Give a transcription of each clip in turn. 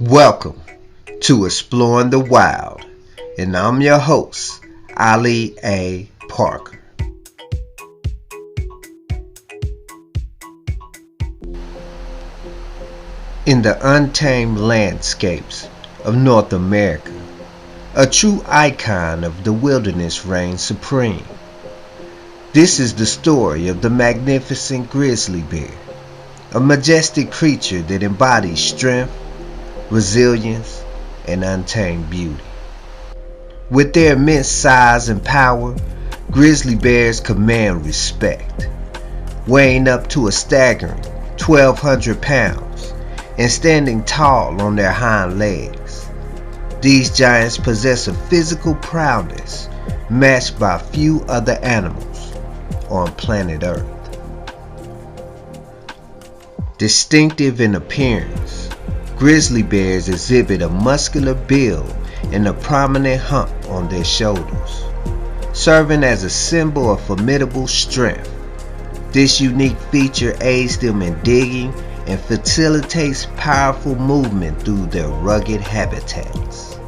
Welcome to Exploring the Wild, and I'm your host, Ali A. Parker. In the untamed landscapes of North America, a true icon of the wilderness reigns supreme. This is the story of the magnificent grizzly bear, a majestic creature that embodies strength, resilience, and untamed beauty. With their immense size and power, grizzly bears command respect, weighing up to a staggering 1,200 pounds and standing tall on their hind legs. These giants possess a physical prowess matched by few other animals on planet Earth. Distinctive in appearance, grizzly bears exhibit a muscular build and a prominent hump on their shoulders, serving as a symbol of formidable strength. This unique feature aids them in digging and facilitates powerful movement through their rugged habitats.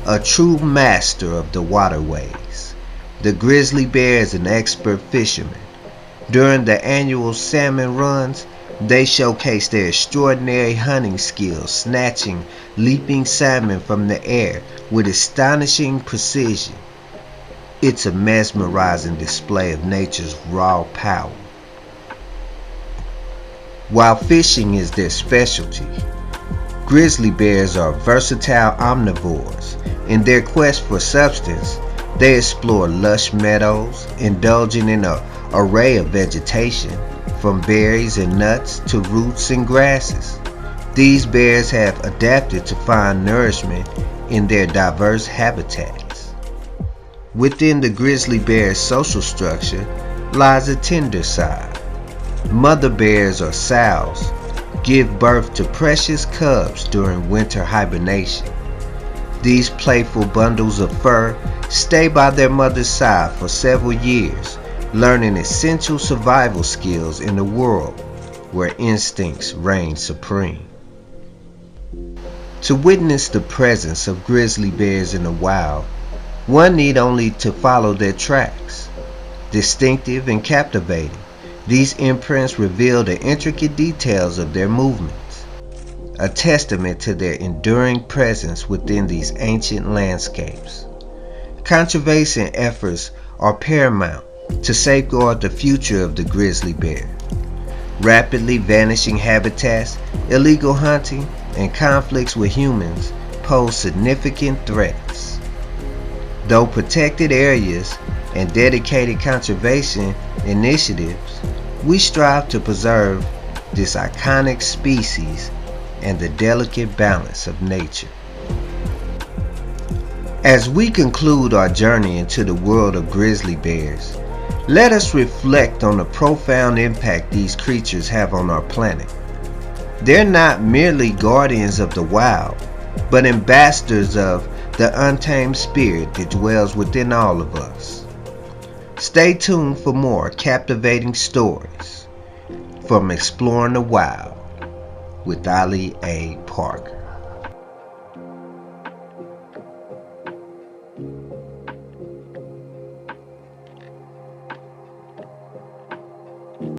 A true master of the waterways, the grizzly bear is an expert fisherman. During the annual salmon runs, they showcase their extraordinary hunting skills, snatching leaping salmon from the air with astonishing precision. It's a mesmerizing display of nature's raw power. While fishing is their specialty, grizzly bears are versatile omnivores. In their quest for substance, they explore lush meadows, indulging in an array of vegetation, from berries and nuts to roots and grasses. These bears have adapted to find nourishment in their diverse habitats. Within the grizzly bear's social structure lies a tender side. Mother bears or sows give birth to precious cubs during winter hibernation. These playful bundles of fur stay by their mother's side for several years, learning essential survival skills in a world where instincts reign supreme. To witness the presence of grizzly bears in the wild, one need only to follow their tracks. Distinctive and captivating, these imprints reveal the intricate details of their movements, a testament to their enduring presence within these ancient landscapes. Conservation efforts are paramount to safeguard the future of the grizzly bear. Rapidly vanishing habitats, illegal hunting, and conflicts with humans pose significant threats. Though protected areas and dedicated conservation initiatives, we strive to preserve this iconic species and the delicate balance of nature. As we conclude our journey into the world of grizzly bears, let us reflect on the profound impact these creatures have on our planet. They're not merely guardians of the wild, but ambassadors of the untamed spirit that dwells within all of us. Stay tuned for more captivating stories from Exploring the Wild with Ali A. Parker.